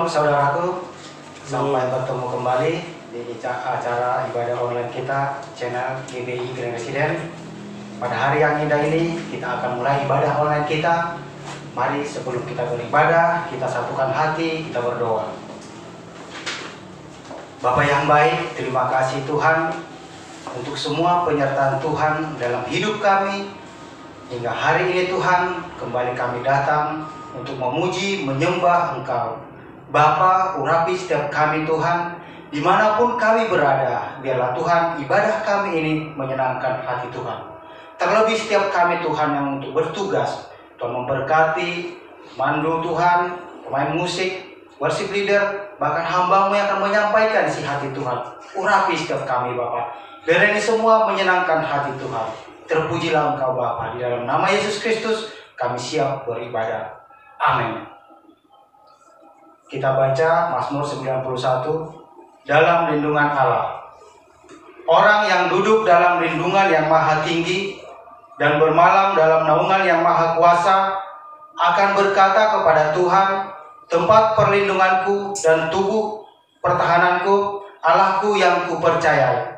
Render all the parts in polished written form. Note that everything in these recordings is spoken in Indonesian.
saudaraku, sampai bertemu kembali di acara ibadah online kita, channel GBI Grand Resident. Pada hari yang indah ini, kita akan mulai ibadah online kita. Mari sebelum kita beribadah, kita satukan hati, kita berdoa. Bapa yang baik, terima kasih Tuhan untuk semua penyertaan Tuhan dalam hidup kami. Hingga hari ini Tuhan, kembali kami datang untuk memuji, menyembah Engkau. Bapa, urapi setiap kami Tuhan, dimanapun kami berada, biarlah Tuhan ibadah kami ini menyenangkan hati Tuhan. Terlebih setiap kami Tuhan yang untuk bertugas, Tuhan memberkati, mandu Tuhan, pemain musik, worship leader, bahkan hamba-Mu yang akan menyampaikan isi hati Tuhan. Urapi setiap kami Bapa, biar ini semua menyenangkan hati Tuhan. Terpujilah Engkau Bapa, di dalam nama Yesus Kristus kami siap beribadah. Amin. Kita baca Mazmur 91, dalam lindungan Allah. Orang yang duduk dalam lindungan yang maha tinggi dan bermalam dalam naungan yang maha kuasa akan berkata kepada Tuhan, tempat perlindunganku dan tubuh pertahananku, Allahku yang kupercayai.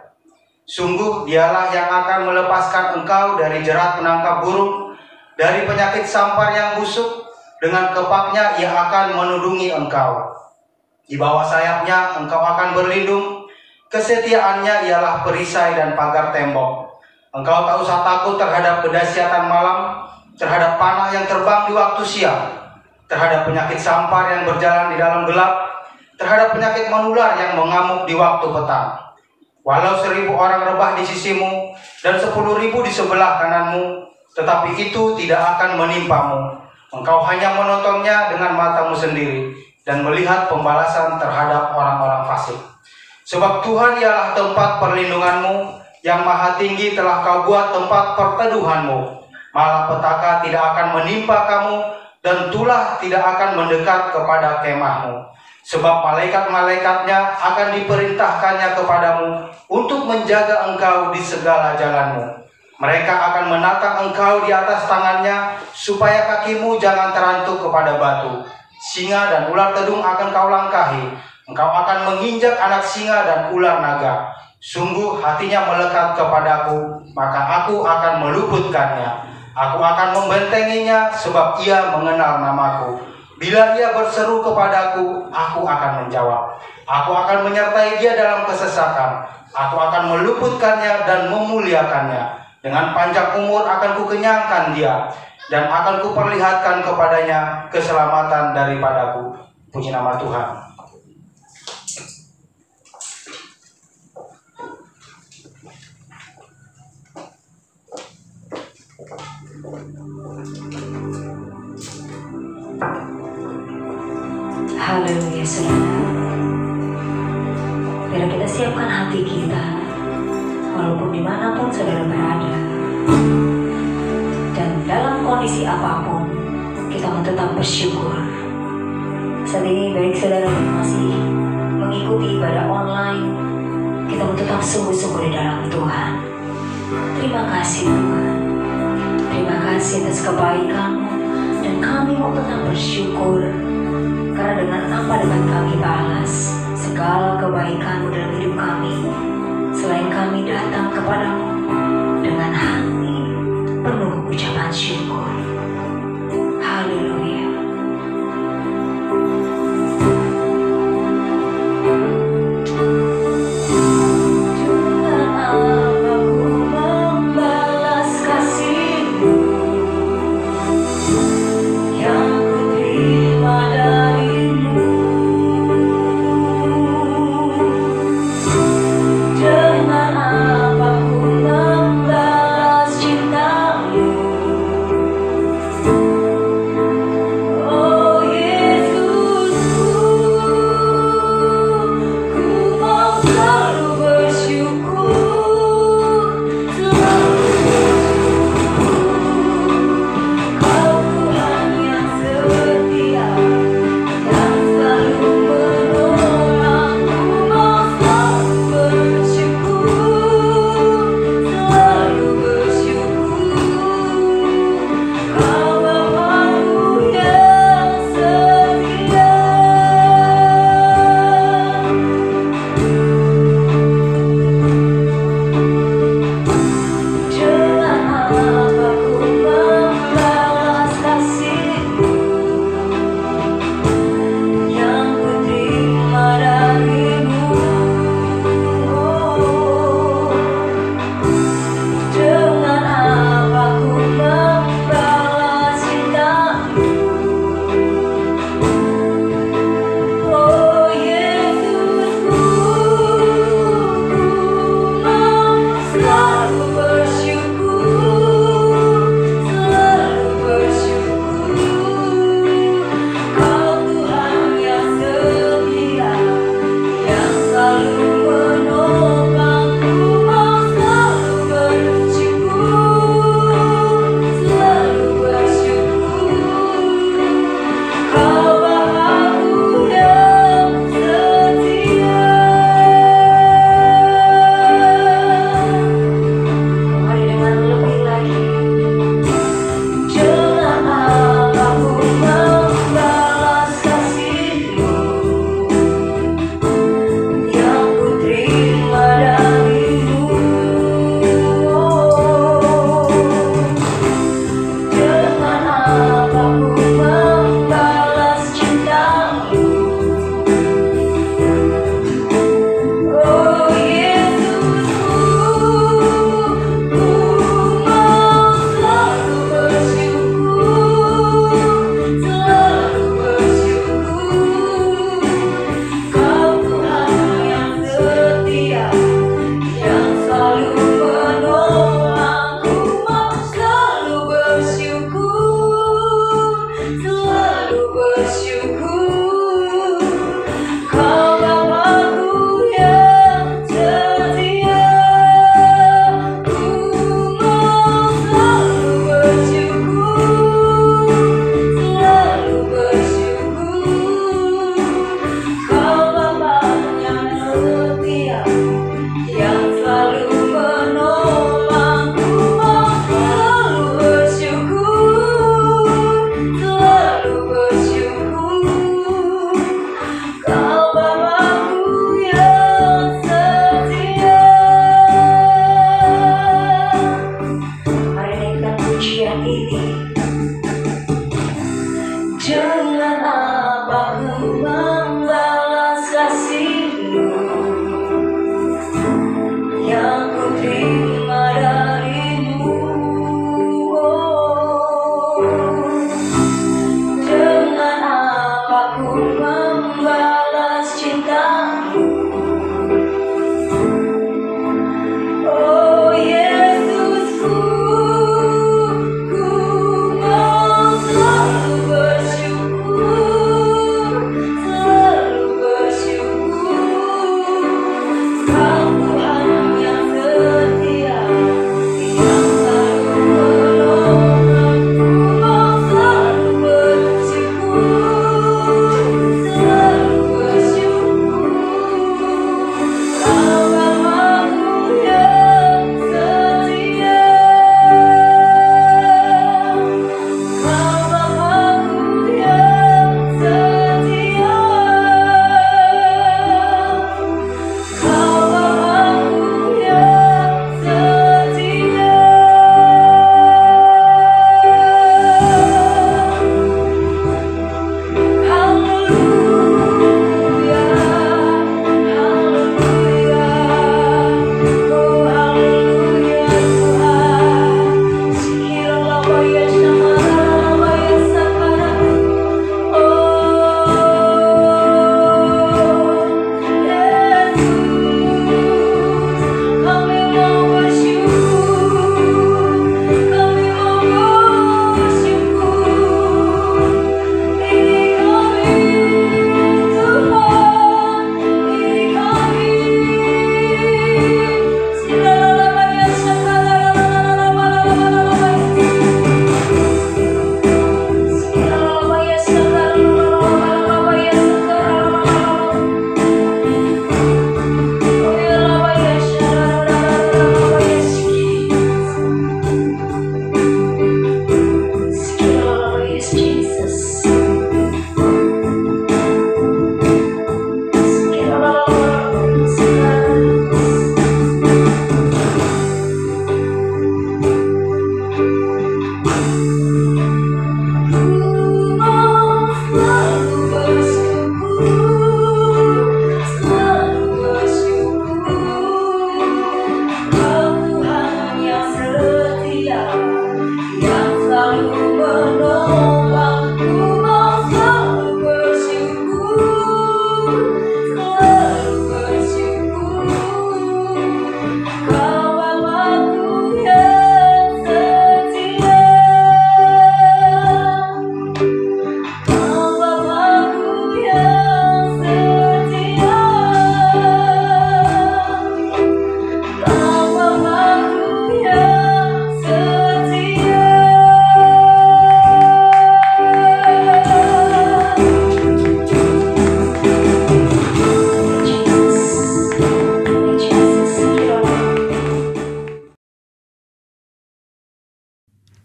Sungguh dialah yang akan melepaskan engkau dari jerat penangkap burung, dari penyakit sampar yang busuk. Dengan kepaknya ia akan menudungi engkau. Di bawah sayapnya engkau akan berlindung. Kesetiaannya ialah perisai dan pagar tembok. Engkau tak usah takut terhadap kedahsyatan malam, terhadap panah yang terbang di waktu siang, terhadap penyakit sampar yang berjalan di dalam gelap, terhadap penyakit menular yang mengamuk di waktu petang. Walau 1.000 orang rebah di sisimu dan 10.000 di sebelah kananmu, tetapi itu tidak akan menimpamu. Engkau hanya menontonnya dengan matamu sendiri dan melihat pembalasan terhadap orang-orang fasik. Sebab Tuhan ialah tempat perlindunganmu, yang maha tinggi telah kau buat tempat perteduhanmu. Malapetaka tidak akan menimpa kamu, dan tulah tidak akan mendekat kepada kemahmu. Sebab malaikat-malaikatnya akan diperintahkannya kepadamu untuk menjaga engkau di segala jalanmu. Mereka akan menatang engkau di atas tangannya, supaya kakimu jangan terantuk kepada batu. Singa dan ular tedung akan kau langkahi. Engkau akan menginjak anak singa dan ular naga. Sungguh hatinya melekat kepadaku, maka aku akan meluputkannya. Aku akan membentenginya, sebab ia mengenal namaku. Bila ia berseru kepadaku, aku akan menjawab. Aku akan menyertai dia dalam kesesakan. Aku akan meluputkannya dan memuliakannya. Dengan panjang umur akan kukenyangkan dia, dan akan kuperlihatkan kepadanya keselamatan daripadaku. Puji nama Tuhan. Haleluya saudara. Biar kita siapkan hati kita, walaupun dimanapun saudara berada, dan dalam kondisi apapun, kita mau tetap bersyukur. Saat ini baik saudara yang masih mengikuti ibadah online, kita mau tetap sungguh-sungguh di dalam Tuhan. Terima kasih Tuhan. Terima kasih atas kebaikan-Mu, dan kami mau tetap bersyukur. Karena dengan apa dapat kami balas segala kebaikan-Mu dalam hidup kami, selain kami datang kepadamu dengan hati penuh ucapan syukur. Haleluya. Dengan apapun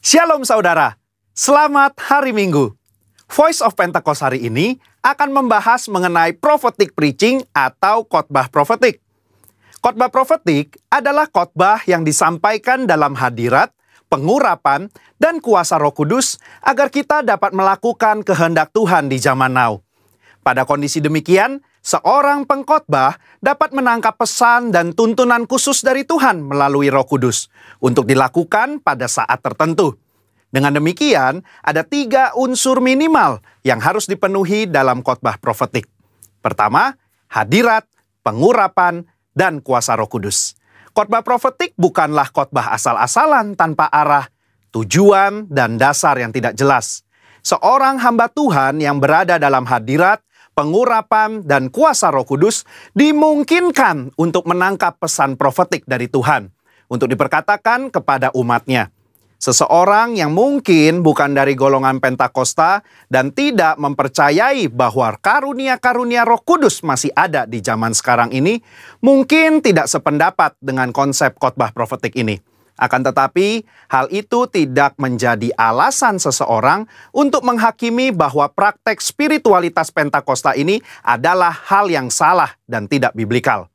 Shalom saudara, selamat hari Minggu. Voice of Pentecost hari ini akan membahas mengenai prophetic preaching atau khotbah profetik. Khotbah profetik adalah khotbah yang disampaikan dalam hadirat, pengurapan, dan kuasa Roh Kudus agar kita dapat melakukan kehendak Tuhan di zaman now. Pada kondisi demikian, seorang pengkhotbah dapat menangkap pesan dan tuntunan khusus dari Tuhan melalui Roh Kudus untuk dilakukan pada saat tertentu. Dengan demikian, ada 3 unsur minimal yang harus dipenuhi dalam khotbah profetik. Pertama, hadirat, pengurapan, dan kuasa Roh Kudus. Khotbah profetik bukanlah khotbah asal-asalan tanpa arah, tujuan, dan dasar yang tidak jelas. Seorang hamba Tuhan yang berada dalam hadirat, pengurapan, dan kuasa Roh Kudus dimungkinkan untuk menangkap pesan profetik dari Tuhan untuk diperkatakan kepada umatnya. Seseorang yang mungkin bukan dari golongan Pentakosta dan tidak mempercayai bahwa karunia-karunia Roh Kudus masih ada di zaman sekarang ini, mungkin tidak sependapat dengan konsep khotbah profetik ini. Akan tetapi, hal itu tidak menjadi alasan seseorang untuk menghakimi bahwa praktek spiritualitas Pentakosta ini adalah hal yang salah dan tidak biblikal.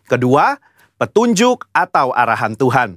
Kedua, petunjuk atau arahan Tuhan.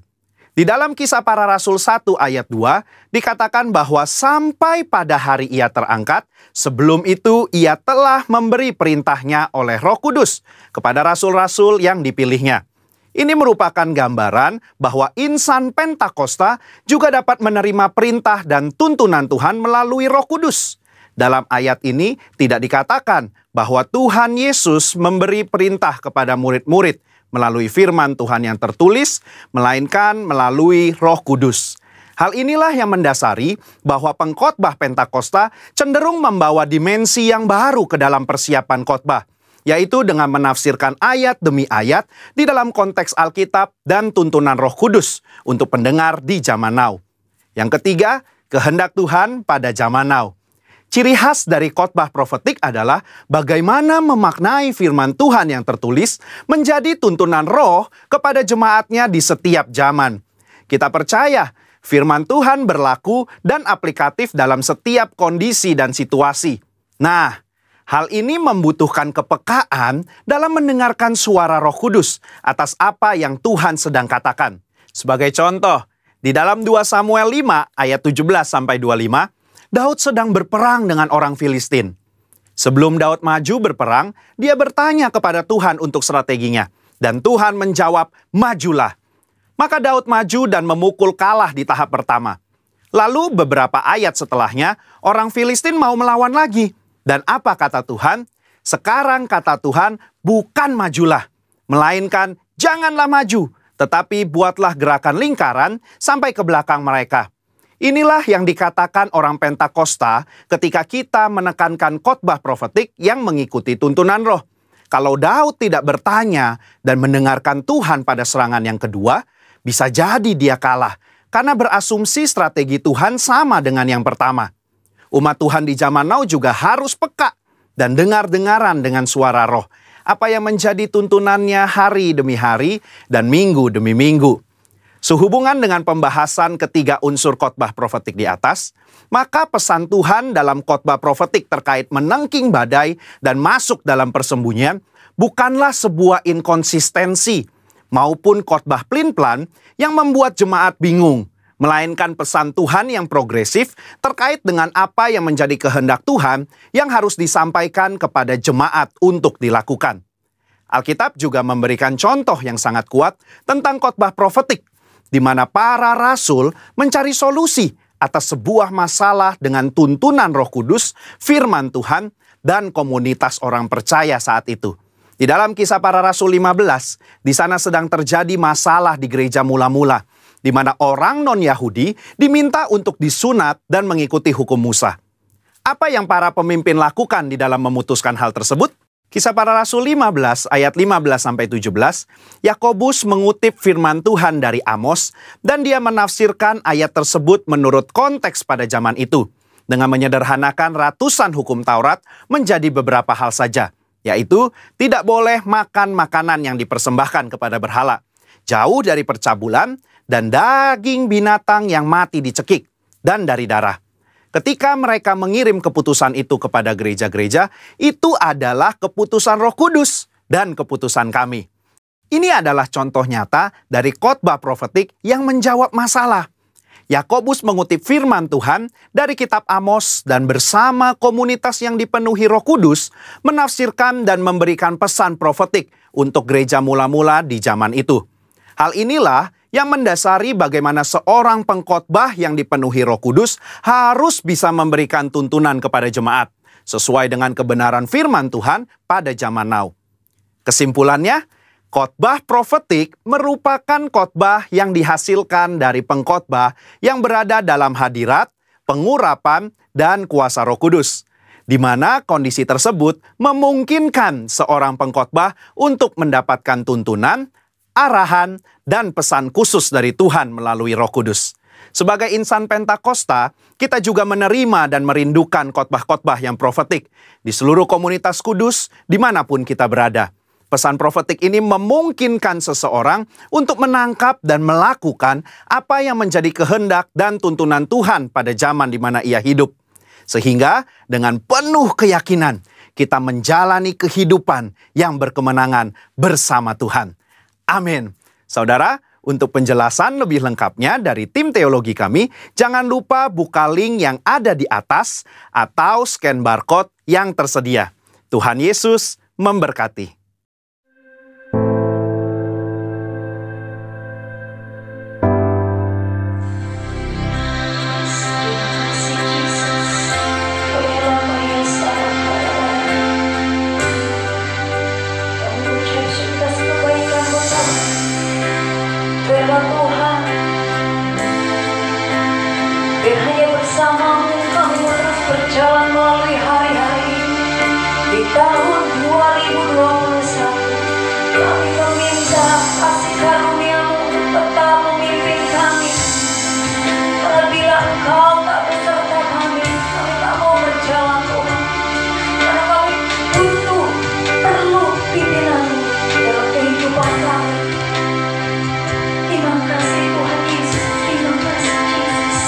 Di dalam Kisah Para Rasul 1 ayat 2, dikatakan bahwa sampai pada hari ia terangkat, sebelum itu ia telah memberi perintahnya oleh Roh Kudus kepada rasul-rasul yang dipilihnya. Ini merupakan gambaran bahwa insan Pentakosta juga dapat menerima perintah dan tuntunan Tuhan melalui Roh Kudus. Dalam ayat ini tidak dikatakan bahwa Tuhan Yesus memberi perintah kepada murid-murid melalui firman Tuhan yang tertulis, melainkan melalui Roh Kudus. Hal inilah yang mendasari bahwa pengkhotbah Pentakosta cenderung membawa dimensi yang baru ke dalam persiapan khotbah, yaitu dengan menafsirkan ayat demi ayat di dalam konteks Alkitab dan tuntunan Roh Kudus untuk pendengar di zaman now. Yang ketiga, kehendak Tuhan pada zaman now. Ciri khas dari khotbah profetik adalah bagaimana memaknai firman Tuhan yang tertulis menjadi tuntunan Roh kepada jemaatnya di setiap zaman. Kita percaya firman Tuhan berlaku dan aplikatif dalam setiap kondisi dan situasi. Nah, hal ini membutuhkan kepekaan dalam mendengarkan suara Roh Kudus atas apa yang Tuhan sedang katakan. Sebagai contoh, di dalam 2 Samuel 5 ayat 17-25, Daud sedang berperang dengan orang Filistin. Sebelum Daud maju berperang, dia bertanya kepada Tuhan untuk strateginya. Dan Tuhan menjawab, majulah. Maka Daud maju dan memukul kalah di tahap pertama. Lalu beberapa ayat setelahnya, orang Filistin mau melawan lagi. Dan apa kata Tuhan? Sekarang kata Tuhan, bukan majulah, melainkan janganlah maju, tetapi buatlah gerakan lingkaran sampai ke belakang mereka. Inilah yang dikatakan orang Pentakosta ketika kita menekankan khotbah profetik yang mengikuti tuntunan Roh. Kalau Daud tidak bertanya dan mendengarkan Tuhan pada serangan yang kedua, bisa jadi dia kalah karena berasumsi strategi Tuhan sama dengan yang pertama. Umat Tuhan di zaman now juga harus peka dan dengar-dengaran dengan suara Roh, apa yang menjadi tuntunannya hari demi hari dan minggu demi minggu. Sehubungan dengan pembahasan ketiga unsur khotbah profetik di atas, maka pesan Tuhan dalam khotbah profetik terkait menengking badai dan masuk dalam persembunyian bukanlah sebuah inkonsistensi maupun khotbah plin-plan yang membuat jemaat bingung, melainkan pesan Tuhan yang progresif terkait dengan apa yang menjadi kehendak Tuhan yang harus disampaikan kepada jemaat untuk dilakukan. Alkitab juga memberikan contoh yang sangat kuat tentang khotbah profetik, di mana para rasul mencari solusi atas sebuah masalah dengan tuntunan Roh Kudus, firman Tuhan, dan komunitas orang percaya saat itu. Di dalam Kisah Para Rasul 15, di sana sedang terjadi masalah di gereja mula-mula, di mana orang non-Yahudi diminta untuk disunat dan mengikuti hukum Musa. Apa yang para pemimpin lakukan di dalam memutuskan hal tersebut? Kisah Para Rasul 15 ayat 15-17, Yakobus mengutip firman Tuhan dari Amos dan dia menafsirkan ayat tersebut menurut konteks pada zaman itu dengan menyederhanakan ratusan hukum Taurat menjadi beberapa hal saja, yaitu tidak boleh makan makanan yang dipersembahkan kepada berhala, jauh dari percabulan dan daging binatang yang mati dicekik, dan dari darah. Ketika mereka mengirim keputusan itu kepada gereja-gereja, itu adalah keputusan Roh Kudus dan keputusan kami. Ini adalah contoh nyata dari khotbah profetik yang menjawab masalah. Yakobus mengutip firman Tuhan dari kitab Amos dan bersama komunitas yang dipenuhi Roh Kudus menafsirkan dan memberikan pesan profetik untuk gereja mula-mula di zaman itu. Hal inilah yang mendasari bagaimana seorang pengkhotbah yang dipenuhi Roh Kudus harus bisa memberikan tuntunan kepada jemaat sesuai dengan kebenaran firman Tuhan pada zaman now. Kesimpulannya, khotbah profetik merupakan khotbah yang dihasilkan dari pengkhotbah yang berada dalam hadirat, pengurapan, dan kuasa Roh Kudus, di mana kondisi tersebut memungkinkan seorang pengkhotbah untuk mendapatkan tuntunan, arahan, dan pesan khusus dari Tuhan melalui Roh Kudus. Sebagai insan Pentakosta, kita juga menerima dan merindukan khotbah-khotbah yang profetik di seluruh komunitas kudus dimanapun kita berada. Pesan profetik ini memungkinkan seseorang untuk menangkap dan melakukan apa yang menjadi kehendak dan tuntunan Tuhan pada zaman di mana ia hidup. Sehingga dengan penuh keyakinan, kita menjalani kehidupan yang berkemenangan bersama Tuhan. Amin. Saudara, untuk penjelasan lebih lengkapnya dari tim teologi kami, jangan lupa buka link yang ada di atas atau scan barcode yang tersedia. Tuhan Yesus memberkati. Firman Tuhan, biar hanya bersamamu kami terus berjalan melalui hari-hari di tahun 2021. Kami meminta kasih karunia-Mu tetap memimpin kami. Karena bila Engkau tak beserta kami, kami tak mau berjalan Tuhan. Karena kami perlu pimpinan-Mu dalam kehidupan kami. Terima kasih Tuhan Yesus, terima kasih Yesus.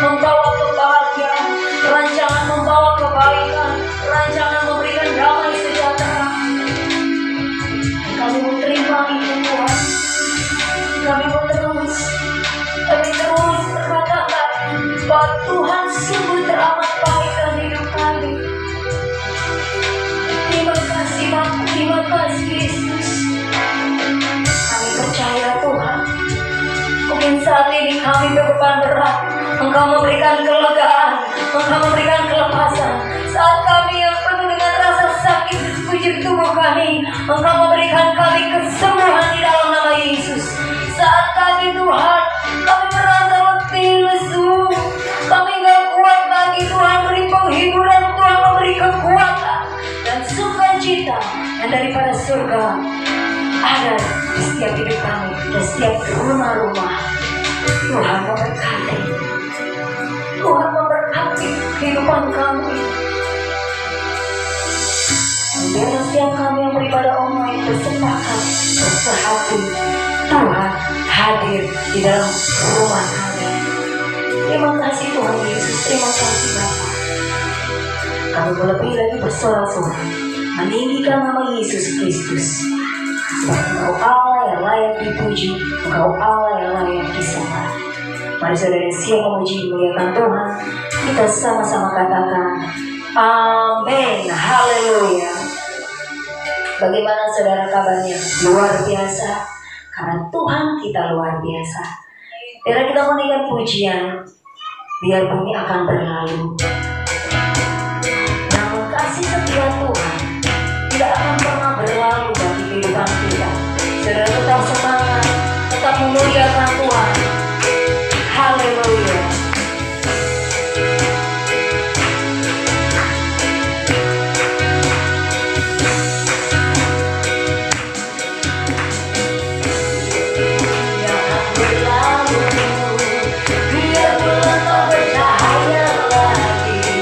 membawa kebahagiaan, rancangan membawa kebaikan, rancangan memberikan damai sejahtera. Kami mau terima itu Tuhan. Kami mau terus berkata bahwa Tuhan sungguh teramat baik dalam hidup kami. Terima kasih Yesus. Kami percaya Tuhan, mungkin saat ini kami beban berat, Engkau memberikan kelegaan, Engkau memberikan kelepasan. Saat kami yang penuh dengan rasa sakit di sekujur tubuh kami, Engkau memberikan kami kesembuhan di dalam nama Yesus. Saat kami Tuhan, kami merasa letih lesu, kami gak kuat lagi, Tuhan beri penghiburan, Tuhan memberi kekuatan dan sukacita yang daripada surga ada di setiap hidup kami dan setiap rumah-rumah. Tuhan memberkati, Tuhan memberkati kehidupan kami. Biar setiap kami yang beribadah online bersepakat, bersehati, Tuhan hadir di dalam rumah kami. Terima kasih Tuhan Yesus, terima kasih Bapa. Kami lebih lagi bersorak-sorak meninggikan nama Yesus Kristus. Sebab Engkau Allah yang layak dipuji, Engkau Allah yang layak disembah. Mari saudara siap memuji memuliakan Tuhan. Kita sama-sama katakan amin, haleluya. Bagaimana saudara kabarnya? Luar biasa, karena Tuhan kita luar biasa. Biar kita menaikkan pujian, biar bumi akan berlalu. Namun kasih setia Tuhan tidak akan pernah berlalu bagi kehidupan kita. Saudara tetap semangat, tetap memuliakan Tuhan. Haleluya. Biar bulan tak bercahaya lagi.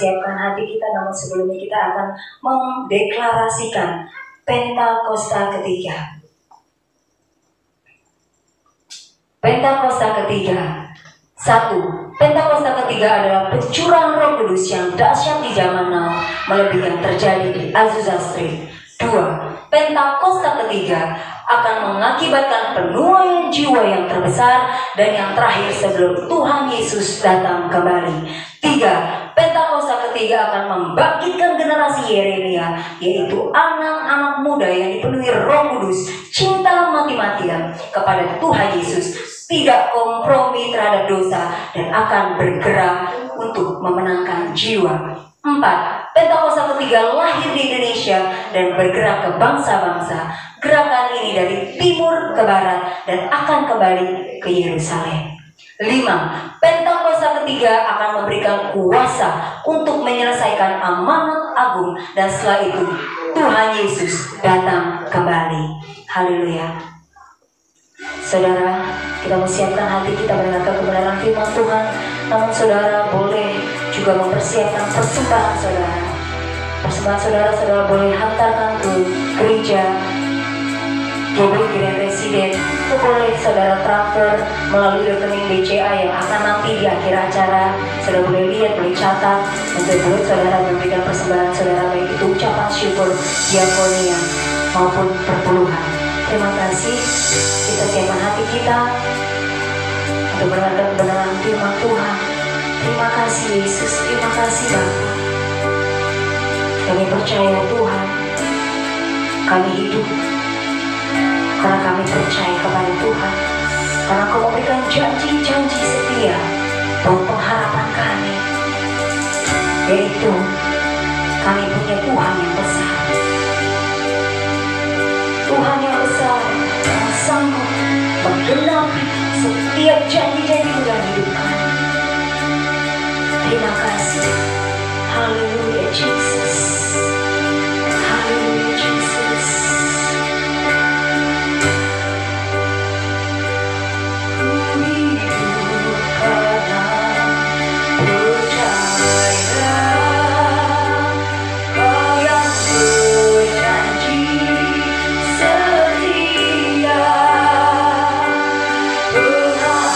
mempersiapkan hati kita, namun sebelumnya kita akan mendeklarasikan Pentakosta ketiga. Pentakosta ketiga. 1. Pentakosta ketiga adalah pencurahan Roh Kudus yang dahsyat di zaman now, melebihi yang terjadi di Azusa Street. 2. Pentakosta ketiga akan mengakibatkan penuaian jiwa yang terbesar dan yang terakhir sebelum Tuhan Yesus datang kembali. 3. Pentakosta ketiga akan membangkitkan generasi Yeremia, yaitu anak-anak muda yang dipenuhi Roh Kudus, cinta mati-matian kepada Tuhan Yesus, tidak kompromi terhadap dosa, dan akan bergerak untuk memenangkan jiwa. 4. Pentakosta ketiga lahir di Indonesia dan bergerak ke bangsa-bangsa. Gerakan ini dari timur ke barat dan akan kembali ke Yerusalem. 5. Pentakosta ketiga akan memberikan kuasa untuk menyelesaikan amanat agung, dan setelah itu Tuhan Yesus datang kembali. Haleluya. Saudara, kita menyiapkan hati kita mendengarkan kebenaran firman Tuhan. Namun saudara boleh juga mempersiapkan persembahan saudara. Persembahan saudara boleh hantarkan ke gereja GBI Grand Residen, atau boleh saudara transfer melalui rekening BCA yang akan nanti di akhir acara. Saudara boleh lihat, boleh catat, untuk boleh saudara memberikan persembahan saudara, baik itu ucapan syukur, diakonia maupun perpuluhan. Terima kasih. Kita siapkan hati kita untuk mendengarkan kebenaran firman Tuhan. Terima kasih Yesus, terima kasih Bapa. Kami percaya Tuhan, kami hidup karena kami percaya kepada Tuhan, karena Kau memberikan janji-janji setia buat pengharapan kami, yaitu kami punya Tuhan yang besar. Tuhan yang besar yang sanggup menggenapi setiap janji-janji dalam hidup kami. Terima kasih. Haleluya Jesus. Haleluya Jesus. Ku hidup karena percaya Kau yang berjanji setia. Berharap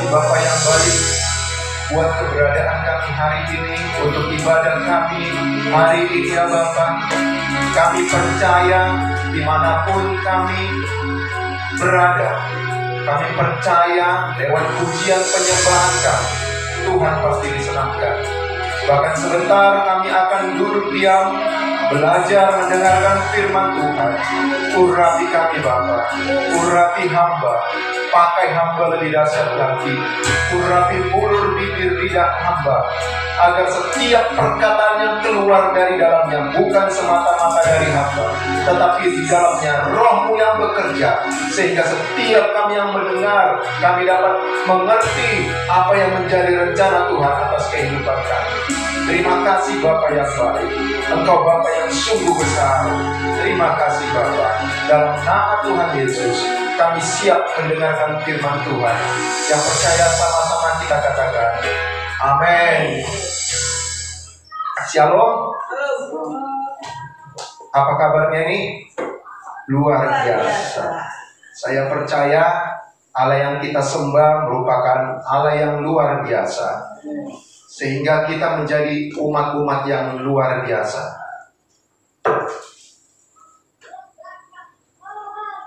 Bapa yang baik, buat keberadaan kami hari ini, untuk ibadah kami hari ini ya Bapa. Kami percaya dimanapun kami berada, kami percaya lewat pujian penyembahan kami, Tuhan pasti disenangkan. Bahkan sebentar kami akan duduk diam, belajar mendengarkan firman Tuhan. Urapi kami Bapa, urapi hamba, pakai hamba lebih dahsyat lagi. Urapi mulut bibir lidah hamba, agar setiap perkataan yang keluar dari dalamnya bukan semata-mata dari hamba, tetapi di dalamnya Roh-Mu yang bekerja, sehingga setiap kami yang mendengar, kami dapat mengerti apa yang menjadi rencana Tuhan atas kehidupan kami. Terima kasih Bapa yang baik, Engkau Bapa yang sungguh besar. Terima kasih Bapa. Dalam nama Tuhan Yesus, kami siap mendengarkan firman Tuhan. Yang percaya sama-sama kita katakan, amin. Shalom. Apa kabarnya ini? Luar biasa. Saya percaya Allah yang kita sembah merupakan Allah yang luar biasa, sehingga kita menjadi umat-umat yang luar biasa.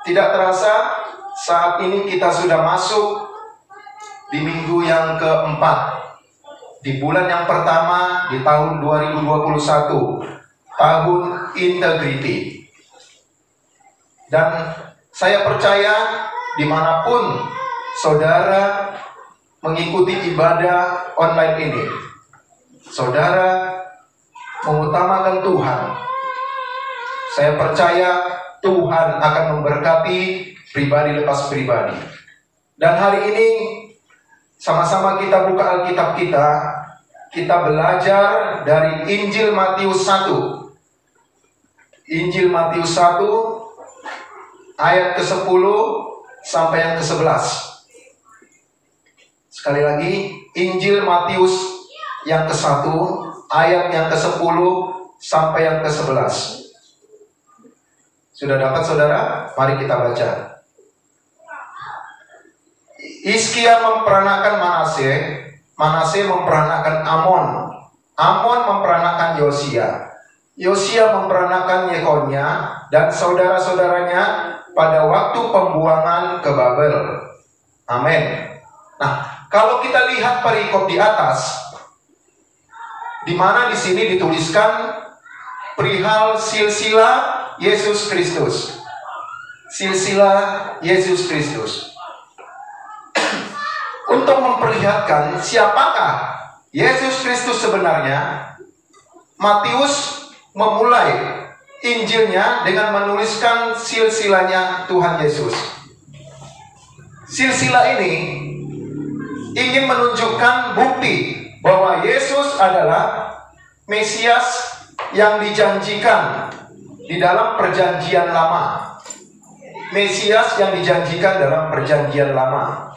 Tidak terasa saat ini kita sudah masuk di minggu yang keempat, di bulan yang pertama di tahun 2021, tahun integrity. Dan saya percaya dimanapun saudara mengikuti ibadah online ini, saudara mengutamakan Tuhan. Saya percaya Tuhan akan memberkati pribadi lepas pribadi. Dan hari ini sama-sama kita buka Alkitab kita. Kita belajar dari Injil Matius 1. Injil Matius 1 ayat ke-10 sampai yang ke-11. Sekali lagi, Injil Matius yang ke-1 ayat yang ke-10 sampai yang ke-11. Sudah dapat saudara? Mari kita baca. Hizkia memperanakan Manase, Manase memperanakan Amon, Amon memperanakan Yosia, Yosia memperanakan Yekonia dan saudara-saudaranya pada waktu pembuangan ke Babel. Amin. Nah, kalau kita lihat perikop di atas, di mana di sini dituliskan perihal silsilah Yesus Kristus. Silsilah Yesus Kristus. Untuk memperlihatkan siapakah Yesus Kristus sebenarnya, Matius memulai Injilnya dengan menuliskan silsilahnya Tuhan Yesus. Silsilah ini ingin menunjukkan bukti bahwa Yesus adalah Mesias yang dijanjikan di dalam perjanjian lama. Mesias yang dijanjikan dalam perjanjian lama.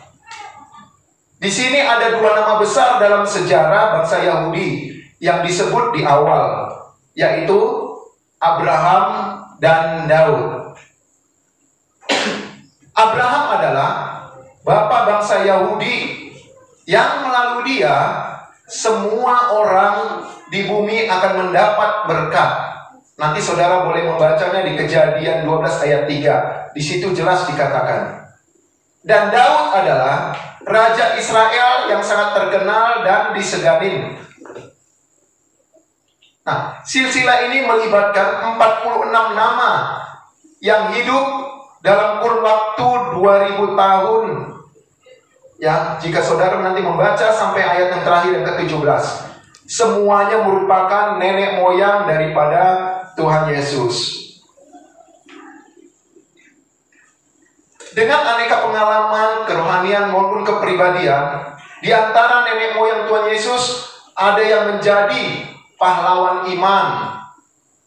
Di sini ada dua nama besar dalam sejarah bangsa Yahudi yang disebut di awal, yaitu Abraham dan Daud. Abraham adalah bapa bangsa Yahudi yang melalui dia semua orang di bumi akan mendapat berkat. Nanti saudara boleh membacanya di Kejadian 12 ayat 3. Di situ jelas dikatakan. Dan Daud adalah raja Israel yang sangat terkenal dan diseganin. Nah, silsilah ini melibatkan 46 nama yang hidup dalam kurun waktu 2000 tahun. Ya, jika saudara nanti membaca sampai ayat yang terakhir yang ke-17, semuanya merupakan nenek moyang daripada Tuhan Yesus. Dengan aneka pengalaman, kerohanian maupun kepribadian, di antara nenek moyang Tuhan Yesus ada yang menjadi pahlawan iman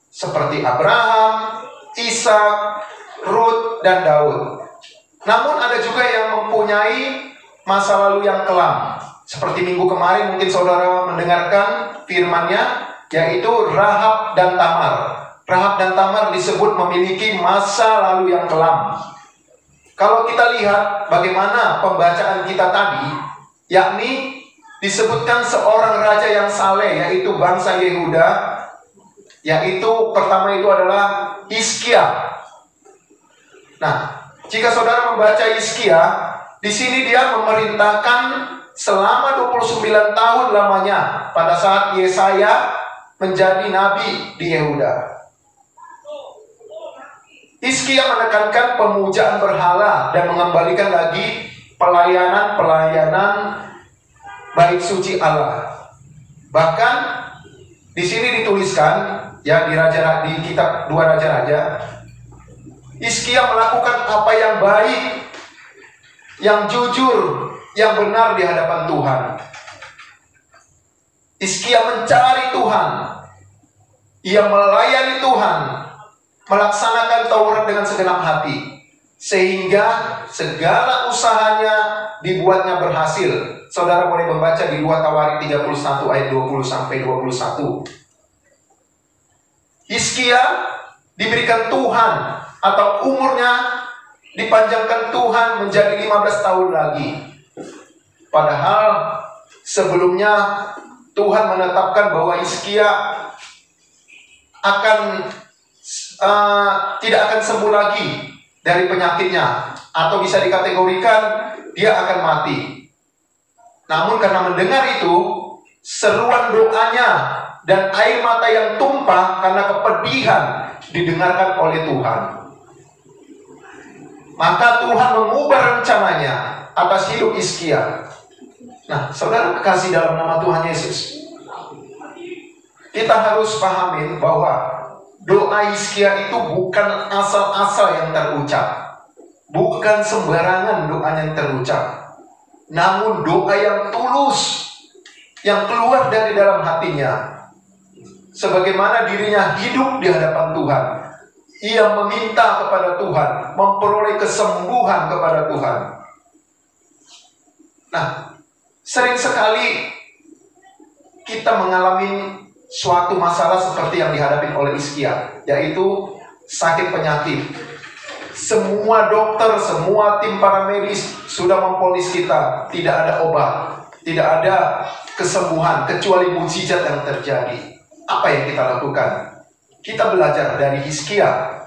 seperti Abraham, Ishak, Rut, dan Daud. Namun ada juga yang mempunyai masa lalu yang kelam. Seperti minggu kemarin mungkin saudara mendengarkan firman-Nya, yaitu Rahab dan Tamar. Rahab dan Tamar disebut memiliki masa lalu yang kelam. Kalau kita lihat bagaimana pembacaan kita tadi, yakni disebutkan seorang raja yang saleh, yaitu bangsa Yehuda, yaitu pertama itu adalah Hizkia. Nah, jika saudara membaca Hizkia, di sini dia memerintahkan selama 29 tahun lamanya pada saat Yesaya menjadi nabi di Yehuda. Hizkia menekankan pemujaan berhala dan mengembalikan lagi pelayanan bait suci Allah. Bahkan di sini dituliskan ya di kitab 2 Raja-Raja, Hizkia melakukan apa yang baik, yang jujur, yang benar di hadapan Tuhan. Hizkia mencari Tuhan, ia melayani Tuhan, melaksanakan Taurat dengan segenap hati, sehingga segala usahanya dibuatnya berhasil. Saudara boleh membaca di 2 Tawarik 31 ayat 20 sampai 21. Hizkia diberikan Tuhan atau umurnya dipanjangkan Tuhan menjadi 15 tahun lagi. Padahal sebelumnya Tuhan menetapkan bahwa Hizkia tidak akan sembuh lagi dari penyakitnya, atau bisa dikategorikan dia akan mati. Namun karena mendengar itu, seruan doanya dan air mata yang tumpah karena kepedihan didengarkan oleh Tuhan. Maka Tuhan mengubah rencananya atas hidup Hizkia. Nah, saudara kekasih dalam nama Tuhan Yesus, kita harus pahamin bahwa doa Hizkia itu bukan asal-asal yang terucap, bukan sembarangan doa yang terucap, namun doa yang tulus, yang keluar dari dalam hatinya. Sebagaimana dirinya hidup di hadapan Tuhan, ia meminta kepada Tuhan, memperoleh kesembuhan kepada Tuhan. Nah, sering sekali kita mengalami suatu masalah seperti yang dihadapi oleh Hizkia, yaitu sakit penyakit. Semua dokter, semua tim paramedis sudah memvonis kita tidak ada obat, tidak ada kesembuhan kecuali mukjizat yang terjadi. Apa yang kita lakukan? Kita belajar dari Hizkia.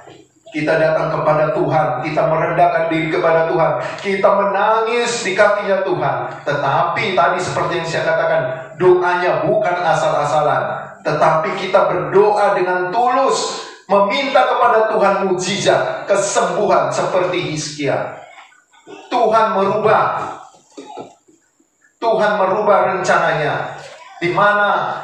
Kita datang kepada Tuhan, kita merendahkan diri kepada Tuhan, kita menangis di kakinya Tuhan. Tetapi tadi seperti yang saya katakan, doanya bukan asal-asalan, tetapi kita berdoa dengan tulus, meminta kepada Tuhan mukjizat, kesembuhan seperti Hizkia. Tuhan merubah rencananya, di mana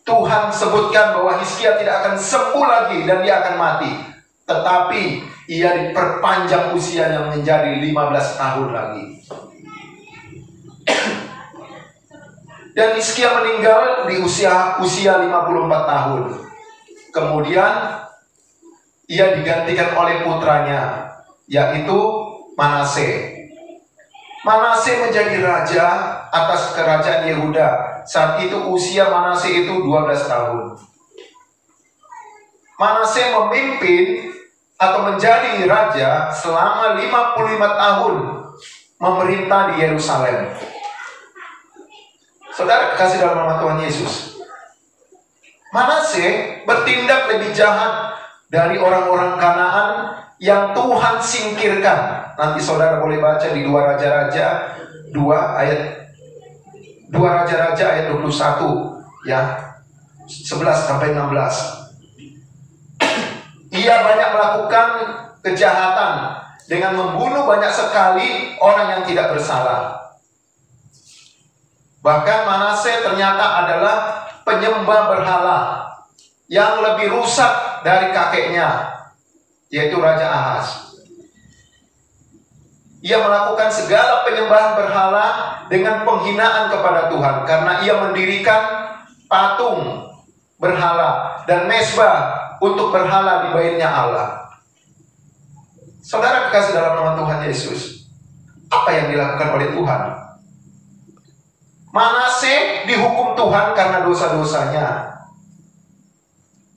Tuhan sebutkan bahwa Hizkia tidak akan sembuh lagi dan dia akan mati. Tetapi ia diperpanjang usianya menjadi 15 tahun lagi. Dan Hizkia meninggal di usia 54 tahun. Kemudian ia digantikan oleh putranya, yaitu Manase. Manase menjadi raja atas kerajaan Yehuda. Saat itu usia Manase itu 12 tahun. Manase memimpin atau menjadi raja selama 55 tahun memerintah di Yerusalem. Saudara kekasih dalam nama Tuhan Yesus, Manase bertindak lebih jahat dari orang-orang Kanaan yang Tuhan singkirkan. Nanti saudara boleh baca di 2 Raja-Raja 2 Raja-Raja ayat 21 ya, 11 sampai 16. Ia banyak melakukan kejahatan dengan membunuh banyak sekali orang yang tidak bersalah. Bahkan Manase ternyata adalah penyembah berhala yang lebih rusak dari kakeknya, yaitu Raja Ahaz. Ia melakukan segala penyembahan berhala dengan penghinaan kepada Tuhan, karena ia mendirikan patung berhala dan mezbah untuk berhala di baitnya Allah. Saudara kekasih dalam nama Tuhan Yesus, apa yang dilakukan oleh Tuhan? Manase dihukum Tuhan karena dosa-dosanya.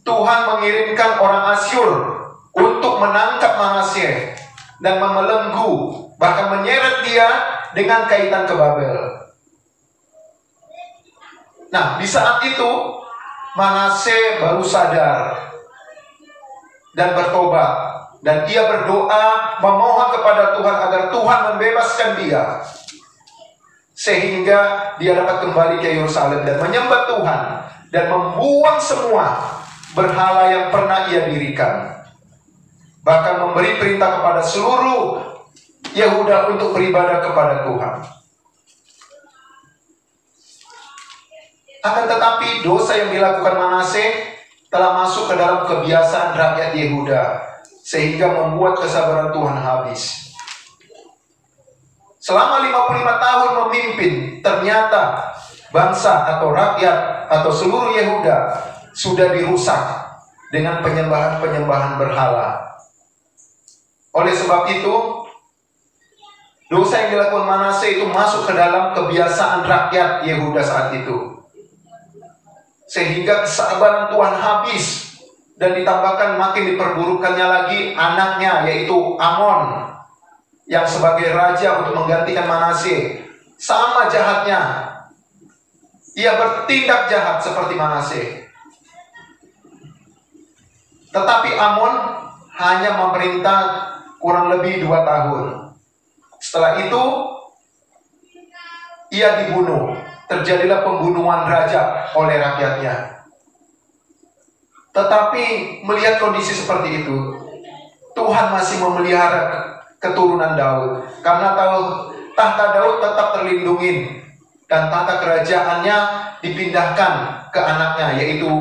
Tuhan mengirimkan orang Asyur untuk menangkap Manase dan membelenggu, bahkan menyeret dia dengan kaitan ke Babel. Nah, di saat itu Manase baru sadar dan bertobat, dan ia berdoa memohon kepada Tuhan agar Tuhan membebaskan dia, sehingga dia dapat kembali ke Yerusalem dan menyembah Tuhan dan membuang semua berhala yang pernah ia dirikan. Bahkan memberi perintah kepada seluruh Yehuda untuk beribadah kepada Tuhan. Akan tetapi dosa yang dilakukan Manase telah masuk ke dalam kebiasaan rakyat Yehuda, sehingga membuat kesabaran Tuhan habis. Selama 55 tahun memimpin, ternyata bangsa atau rakyat atau seluruh Yehuda sudah dirusak dengan penyembahan-penyembahan berhala. Oleh sebab itu, dosa yang dilakukan Manase itu masuk ke dalam kebiasaan rakyat Yehuda saat itu, sehingga kesabaran Tuhan habis, dan ditambahkan makin diperburukkannya lagi anaknya, yaitu Amon, yang sebagai raja untuk menggantikan Manase. Sama jahatnya, ia bertindak jahat seperti Manase. Tetapi Amon hanya memerintah kurang lebih 2 tahun. Setelah itu ia dibunuh. Terjadilah pembunuhan raja oleh rakyatnya. Tetapi melihat kondisi seperti itu, Tuhan masih memelihara keturunan Daud, karena tahta Daud tetap terlindungi, dan tahta kerajaannya dipindahkan ke anaknya, yaitu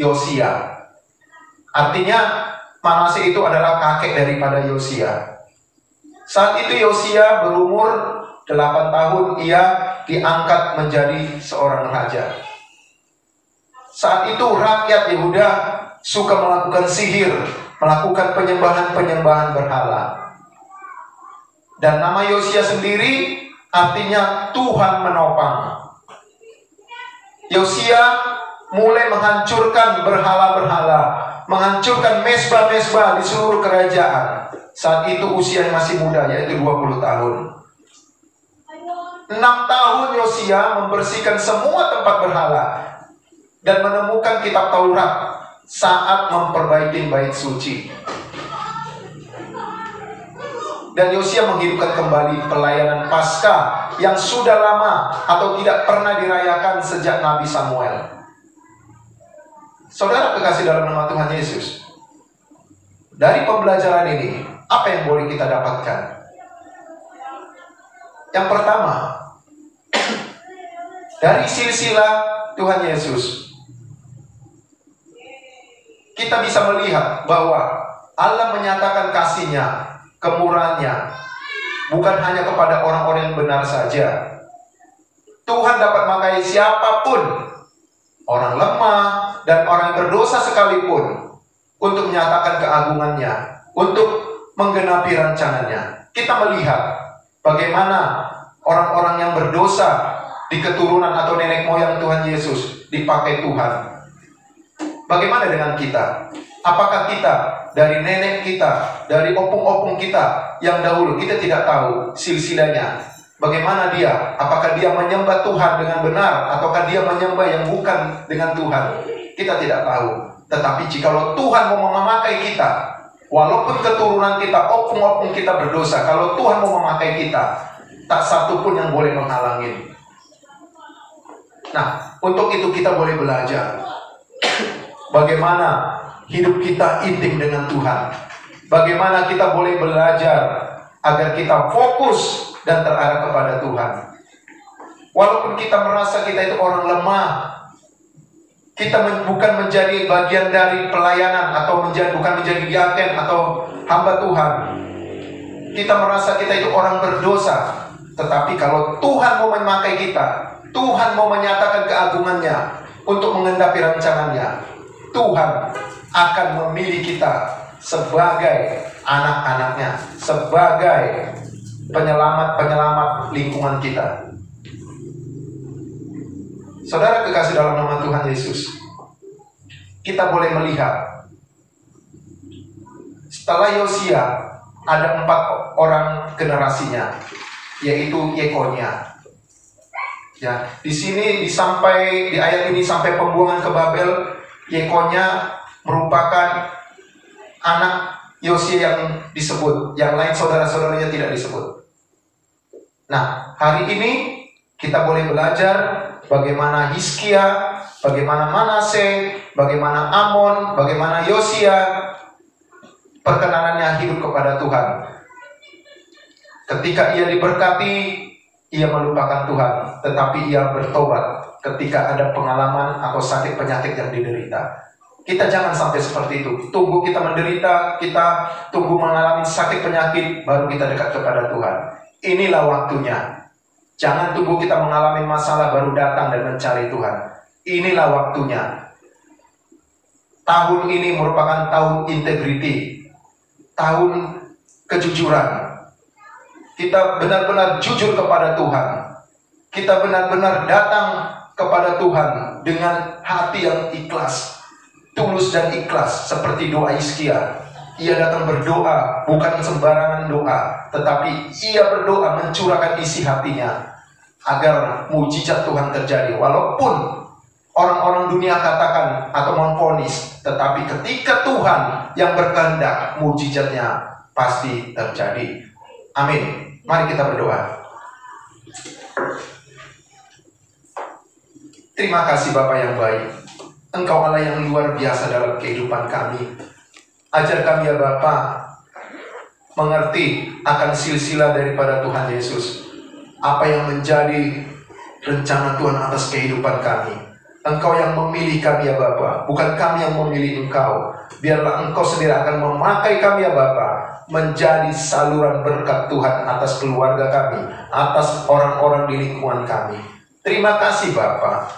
Yosia. Artinya Manase itu adalah kakek daripada Yosia. Saat itu Yosia berumur 8 tahun, ia diangkat menjadi seorang raja. Saat itu rakyat Yehuda suka melakukan sihir, melakukan penyembahan-penyembahan berhala. Dan nama Yosia sendiri artinya Tuhan menopang. Yosia mulai menghancurkan berhala-berhala, menghancurkan mezbah-mezbah di seluruh kerajaan. Saat itu usia masih muda, yaitu 20 tahun. 6 tahun Yosia membersihkan semua tempat berhala dan menemukan kitab Taurat saat memperbaiki bait suci. Dan Yosia menghidupkan kembali pelayanan Paskah yang sudah lama atau tidak pernah dirayakan sejak Nabi Samuel. Saudara kekasih dalam nama Tuhan Yesus, dari pembelajaran ini, apa yang boleh kita dapatkan? Yang pertama, dari silsilah Tuhan Yesus, kita bisa melihat bahwa Allah menyatakan kasih-Nya, kemurahan-Nya, bukan hanya kepada orang-orang yang benar saja. Tuhan dapat memakai siapapun, orang lemah dan orang yang berdosa sekalipun, untuk menyatakan keagungan-Nya, untuk menggenapi rancangan-Nya. Kita melihat bagaimana orang-orang yang berdosa di keturunan atau nenek moyang Tuhan Yesus dipakai Tuhan. Bagaimana dengan kita? Apakah kita dari nenek kita, dari opung-opung kita yang dahulu, kita tidak tahu silsilahnya? Bagaimana dia? Apakah dia menyembah Tuhan dengan benar, ataukah dia menyembah yang bukan dengan Tuhan? Kita tidak tahu. Tetapi jikalau Tuhan mau memakai kita, walaupun keturunan kita, opung-opung kita berdosa, kalau Tuhan mau memakai kita, tak satu pun yang boleh menghalangi. Nah, untuk itu kita boleh belajar bagaimana hidup kita intim dengan Tuhan. Bagaimana kita boleh belajar agar kita fokus dan terarah kepada Tuhan. Walaupun kita merasa kita itu orang lemah, kita bukan menjadi bagian dari pelayanan, atau bukan menjadi diaken atau hamba Tuhan. Kita merasa kita itu orang berdosa. Tetapi kalau Tuhan mau memakai kita, Tuhan mau menyatakan keagungan-Nya untuk mengendapi rancangan-Nya, Tuhan akan memilih kita sebagai anak-anak-Nya, sebagai penyelamat-penyelamat lingkungan kita. Saudara kekasih dalam nama Tuhan Yesus, kita boleh melihat setelah Yosia ada 4 orang generasinya, yaitu Yekonia. Ya, di sini di ayat ini sampai pembuangan ke Babel, Yekonya merupakan anak Yosia yang disebut, yang lain saudara-saudaranya tidak disebut. Nah, hari ini kita boleh belajar bagaimana Hizkia, bagaimana Manase, bagaimana Amon, bagaimana Yosia perkenanannya hidup kepada Tuhan. Ketika ia diberkati, ia melupakan Tuhan, tetapi ia bertobat ketika ada pengalaman atau sakit penyakit yang diderita. Kita jangan sampai seperti itu. Tunggu kita menderita, kita tunggu mengalami sakit penyakit, baru kita dekat kepada Tuhan. Inilah waktunya. Jangan tunggu kita mengalami masalah baru datang dan mencari Tuhan. Inilah waktunya. Tahun ini merupakan tahun integriti, tahun kejujuran. Kita benar-benar jujur kepada Tuhan. Kita benar-benar datang kepada Tuhan dengan hati yang ikhlas, tulus dan ikhlas, seperti doa Hizkia. Ia datang berdoa, bukan sembarangan doa, tetapi ia berdoa mencurahkan isi hatinya agar mujizat Tuhan terjadi. Walaupun orang-orang dunia katakan atau memvonis, tetapi ketika Tuhan yang berkehendak, mujizatnya pasti terjadi. Amin. Mari kita berdoa. Terima kasih Bapa yang baik. Engkau Allah yang luar biasa dalam kehidupan kami. Ajar kami ya Bapa mengerti akan silsilah daripada Tuhan Yesus. Apa yang menjadi rencana Tuhan atas kehidupan kami. Engkau yang memilih kami ya Bapa, bukan kami yang memilih Engkau. Biarlah Engkau sendiri akan memakai kami ya Bapa menjadi saluran berkat Tuhan atas keluarga kami, atas orang-orang di lingkungan kami. Terima kasih Bapa.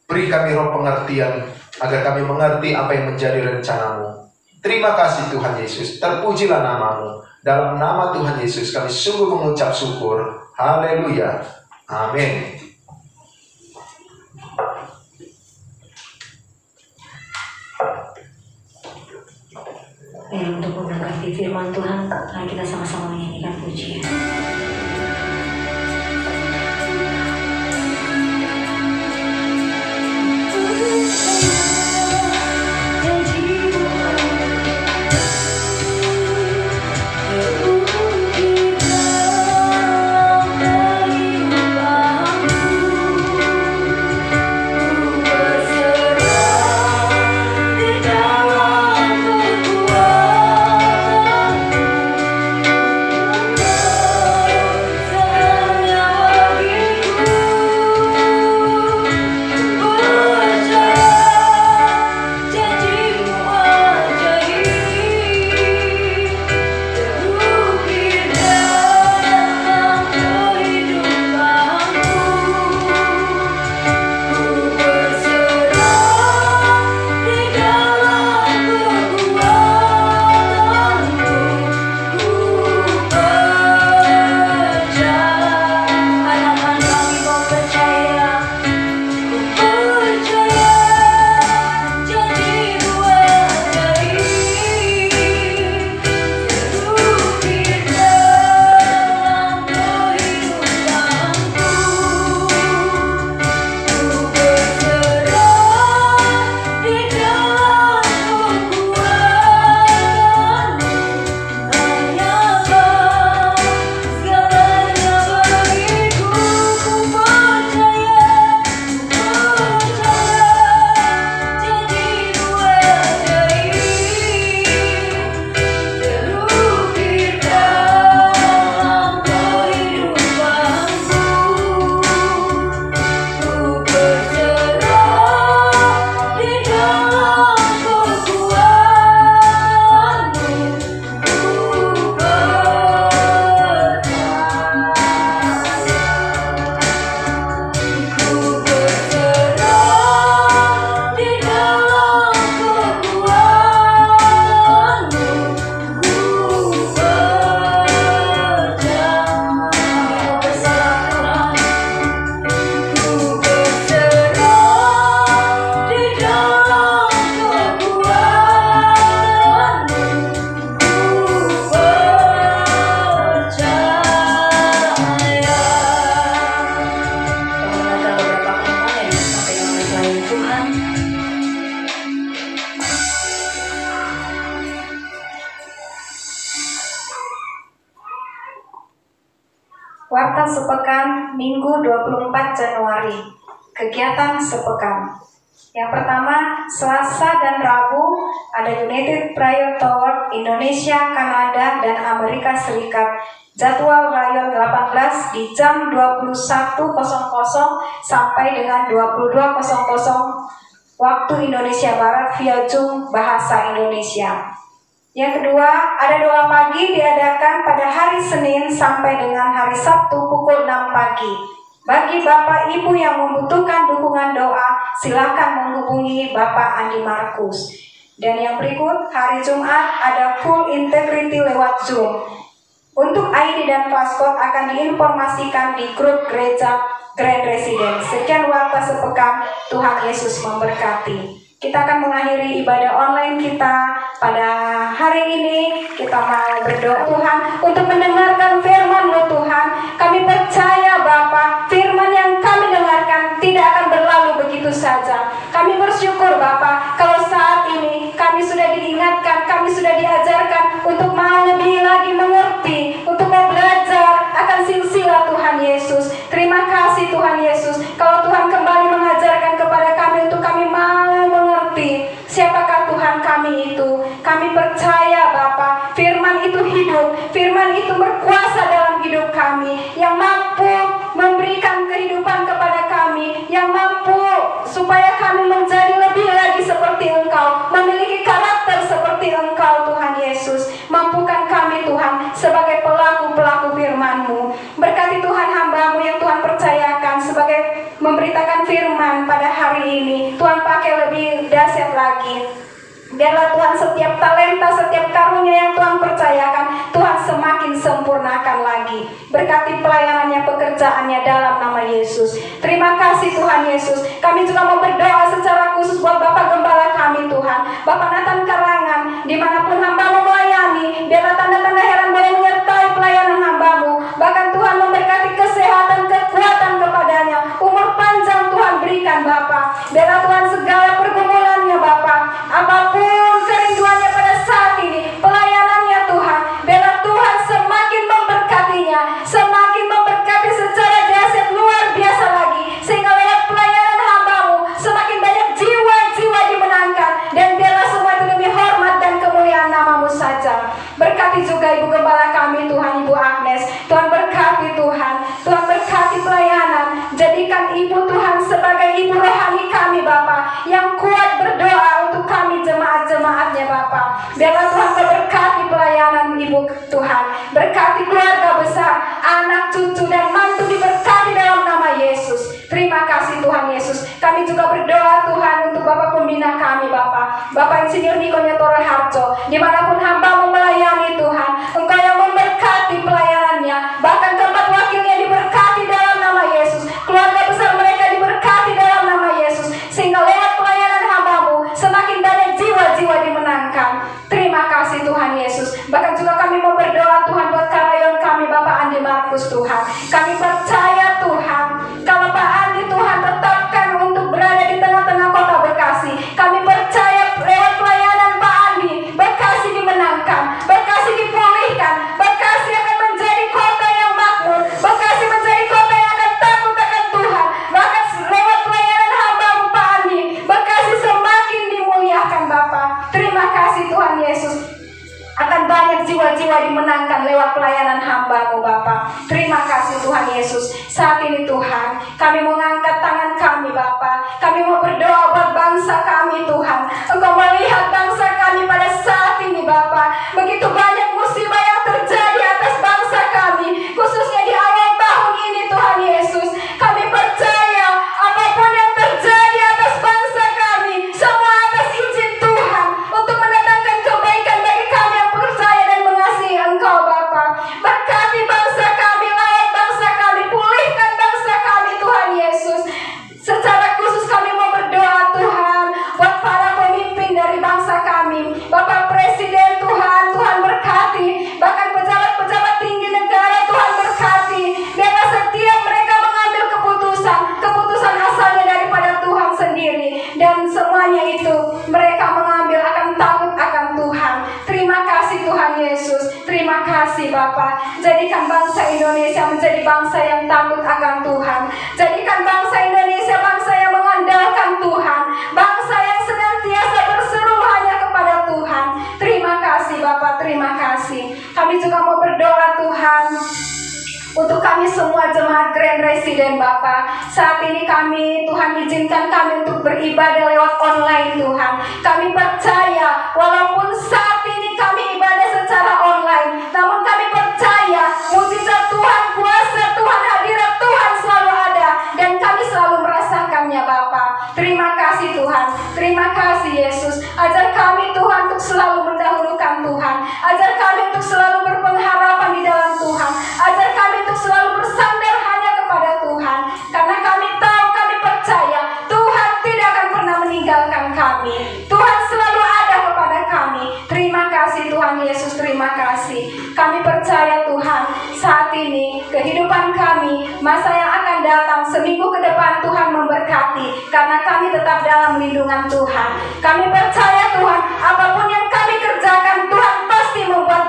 Beri kami roh pengertian agar kami mengerti apa yang menjadi rencanamu. Terima kasih Tuhan Yesus. Terpujilah namamu. Dalam nama Tuhan Yesus kami sungguh mengucap syukur. Haleluya. Amin. Untuk memberkati firman Tuhan, mari kita sama-sama menyanyikan pujian. Di dalam kekuatan Warta Sepekan Minggu 24 Januari. Kegiatan sepekan. Yang pertama, Selasa dan Rabu ada United Prayer Tour Indonesia, Kanada, dan Amerika Serikat. Jadwal rayon 18 di jam 21.00 sampai dengan 22.00 waktu Indonesia Barat via Zoom bahasa Indonesia. Yang kedua, ada doa pagi diadakan pada hari Senin sampai dengan hari Sabtu pukul 6 pagi. Bagi Bapak Ibu yang membutuhkan dukungan doa, silakan menghubungi Bapak Andi Markus. Dan yang berikut, hari Jumat ada full integrity lewat Zoom. Untuk ID dan paspor akan diinformasikan di grup gereja Grand Residence. Sekian warta sepekan, Tuhan Yesus memberkati. Kita akan mengakhiri ibadah online kita pada hari ini. Kita mau berdoa Tuhan untuk mendengarkan firman-Mu Tuhan. Kami percaya Bapa, firman yang kami dengarkan tidak akan berlalu begitu saja. Kami bersyukur Bapa, kalau saat ini kami sudah diingatkan, kami sudah diajarkan untuk mau lebih lagi mengerti, untuk mau belajar akan silsilah Tuhan Yesus. Terima kasih Tuhan Yesus, kalau Tuhan kembali mengajarkan kepada kami untuk kami mau mengerti siapakah Tuhan kami itu. Kami percaya Bapa, firman itu hidup, firman itu berkuasa dalam hidup kami, yang mampu memberikan kehidupan kepada kami, yang mampu supaya kami menjadi lebih lagi seperti Engkau, memiliki karakter seperti Engkau Tuhan Yesus. Mampukan kami Tuhan sebagai pelaku-pelaku firman-Mu. Berkati Tuhan hamba-Mu yang Tuhan percayakan sebagai memberitakan firman pada hari ini. Tuhan pakai lebih dahsyat lagi. Biarlah Tuhan setiap talenta, setiap karunia yang Tuhan percayakan, Tuhan semakin sempurnakan lagi. Berkati pelayanannya, pekerjaannya dalam nama Yesus. Terima kasih Tuhan Yesus. Kami juga mau berdoa secara khusus buat Bapak Gembala kami Tuhan, Bapak Nathan Karangan, dimanapun hamba-Mu melayani. Biarlah tanda-tanda heran boleh menyertai pelayanan hamba-Mu. Bahkan Tuhan memberkati kesehatan, kekuatan kepadanya. Umur panjang Tuhan berikan Bapak. Biarlah Tuhan segala pergumulannya Bapak, apapun kerinduannya pada saat ini, pelayanannya Tuhan, biarlah Tuhan semakin memberkatinya, semakin memberkati secara dahsyat luar biasa lagi, sehingga lewat pelayanan hamba-Mu semakin banyak jiwa-jiwa dimenangkan, dan biarlah semua itu demi hormat dan kemuliaan nama-Mu saja. Berkati juga Ibu Gembala kami Tuhan, Ibu Agnes. Tuhan berkati Tuhan, Tuhan berkati pelayanan. Jadikan Ibu Tuhan sebagai Ibu rohani kami Bapa, yang kuat berdoa untuk kami jemaat-jemaatnya Bapa. Biarlah Tuhan berkati pelayanan Ibu Tuhan, berkati keluarga besar, anak, cucu, dan mantu diberkati dalam nama Yesus. Terima kasih Tuhan Yesus. Kami juga berdoa Tuhan untuk Bapak Pembina kami Bapak, Bapak Insinyur Niko Nyotoro Harjo, dimanapun hamba-Mu melayani Tuhan, Engkau yang memberkati pelayanannya, bahkan keempat wakilnya diberkati dalam nama Yesus, keluarga besar mereka diberkati dalam nama Yesus, sehingga lewat pelayanan hamba-Mu semakin banyak jiwa-jiwa dimenangkan. Terima kasih Tuhan Yesus. Bahkan juga kami mau berdoa Tuhan buat karyawan kami Bapak Andi Markus Tuhan. Kami percaya Tuhan, kalau Pak Andi Tuhan tetapkan untuk berada di tengah-tengah kota Bekasi. Kami percaya lewat pelayanan Pak Andi, Bekasi dimenangkan, Bekasi dipulihkan, Bekasi akan menjadi kota yang makmur, Bekasi menjadi kota yang akan takut akan Tuhan. Bahkan lewat pelayanan hamba-Mu Pak Andi, Bekasi semakin dimuliakan Bapak. Terima kasih Tuhan Yesus. Akan banyak jiwa-jiwa dimenangkan lewat pelayanan hamba-Mu Bapa. Terima kasih Tuhan Yesus. Saat ini Tuhan, kami mengangkat tangan kami Bapa. Kami mau berdoa buat bangsa kami Tuhan. Engkau melihat bangsa kami pada saat ini Bapa. Begitu banyak musibah yang terjadi atas bangsa kami, khususnya di awal tahun ini Tuhan Yesus. Kami percaya apapun yang terjadi atas bangsa kami, semua atas izin Tuhan untuk mendatangkan kebaikan bagi kami yang percaya dan mengasihi Engkau Bapa. Berkati bangsa kami, layak bangsa kami, pulihkan bangsa kami Tuhan Yesus. Secara khusus kami mau berdoa Tuhan buat para pemimpin dari bangsa kami, Bapak Presiden Tuhan, Tuhan berkati Jadikan bangsa Indonesia menjadi bangsa yang takut akan Tuhan. Jadikan bangsa Indonesia bangsa yang mengandalkan Tuhan, bangsa yang senantiasa berseru hanya kepada Tuhan. Terima kasih Bapak, terima kasih. Kami juga mau berdoa Tuhan untuk kami semua jemaat Grand Resident Bapak. Saat ini kami, Tuhan izinkan kami untuk beribadah lewat online Tuhan. Kami percaya walaupun saat ini kami ibadah secara online, namun kami percaya mujizat Tuhan, kuasa Tuhan, hadirat Tuhan selalu ada, dan kami selalu merasakannya Bapak. Terima kasih Tuhan, terima kasih Yesus. Ajar kami Tuhan untuk selalu mendahulukan Tuhan. Ajar kami untuk selalu berpengharapan di dalam Tuhan. Ajar kami untuk selalu bersandar hanya kepada Tuhan. Karena kami tahu, kami percaya Tuhan tidak akan pernah meninggalkan kami. Tuhan selalu ada kepada kami. Terima kasih Tuhan Yesus, terima kasih. Kami percaya Tuhan, saat ini kehidupan kami, masa yang akan datang, seminggu ke depan Tuhan memberkati. Karena kami tetap dalam lindungan Tuhan. Kami percaya Tuhan, apapun yang kami kerjakan Tuhan pasti membuat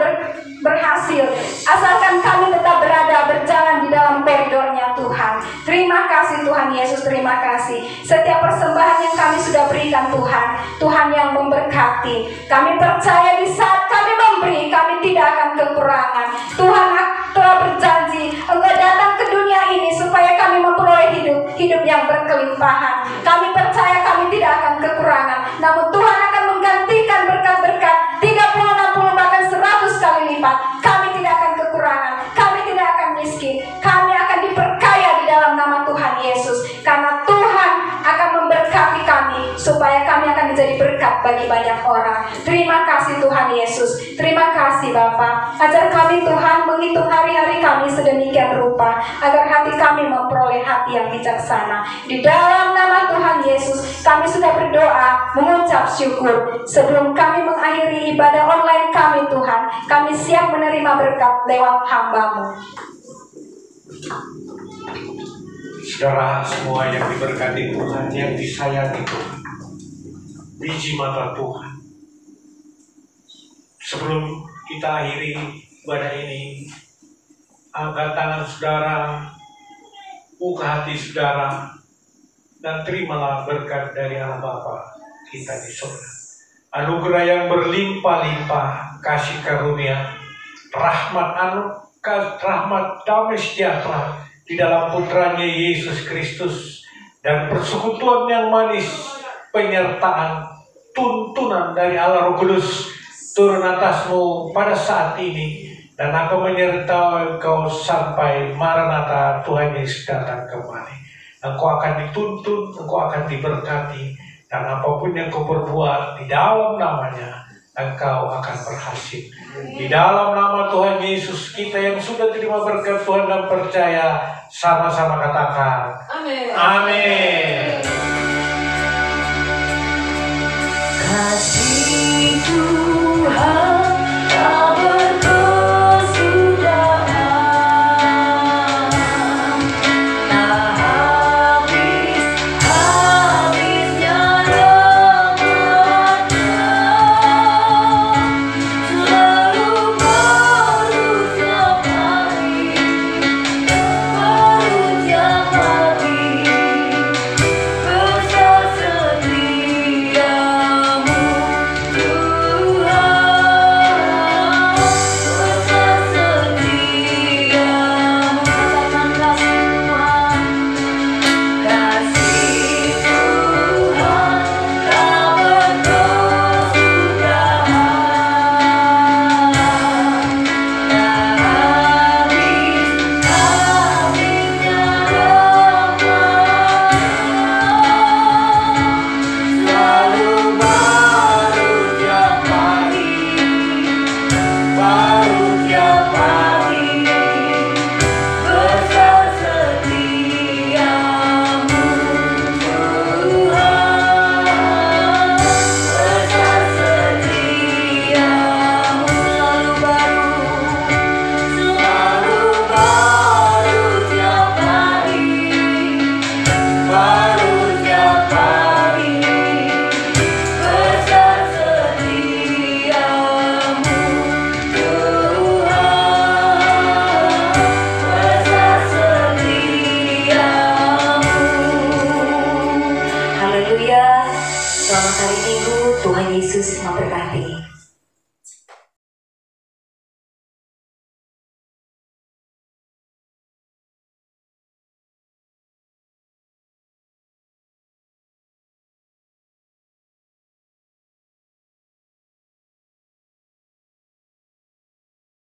berhasil, asalkan kami tetap berjalan di dalam koridornya Tuhan. Terima kasih Tuhan Yesus, terima kasih. Setiap persembahan yang kami sudah berikan Tuhan, Tuhan yang memberkati. Kami percaya di saat kami memberi, kami tidak akan kekurangan. Tuhan telah berjanji, Engkau datang ke dunia ini supaya kami memperoleh hidup yang berkelimpahan. Kami percaya kami tidak akan kekurangan, namun Tuhan akan menggantikan berkat-berkat 30, 60, bahkan 100 kali lipat. Kami tidak akan kekurangan, kami tidak akan miskin, kami akan diperkaya di dalam nama Tuhan Yesus. Karena Tuhan akan memberkati kami supaya kami akan menjadi berkat bagi banyak orang. Terima kasih Tuhan Yesus, terima kasih Bapa. Ajar kami Tuhan menghitung hari-hari kami sedemikian rupa, agar hati kami memperoleh hati yang bijaksana. Di dalam nama Tuhan Yesus kami sudah berdoa, mengucap syukur. Sebelum kami mengakhiri ibadah online kami Tuhan, kami siap menerima berkat lewat hamba-Mu. Saudara semua yang diberkati Tuhan, yang disayangi Tuhan, biji mata Tuhan, sebelum kita akhiri ibadah ini, angkat tangan saudara, buka hati saudara, dan terimalah berkat dari Allah Bapa kita di surga. Anugerah yang berlimpah-limpah, kasih karunia, rahmat damai sejahtera di dalam putranya Yesus Kristus, dan persekutuan yang manis, penyertaan, tuntunan dari Allah Roh Kudus turun atasmu pada saat ini, dan akan menyertai engkau sampai Maranatha, Tuhan Yesus datang kembali. Engkau akan dituntun, engkau akan diberkati, dan apapun yang kau perbuat di dalam namanya, engkau akan berhasil. Di dalam nama Tuhan Yesus, kita yang sudah terima berkat Tuhan dan percaya, sama-sama katakan amin. Amin. Kasih Tuhan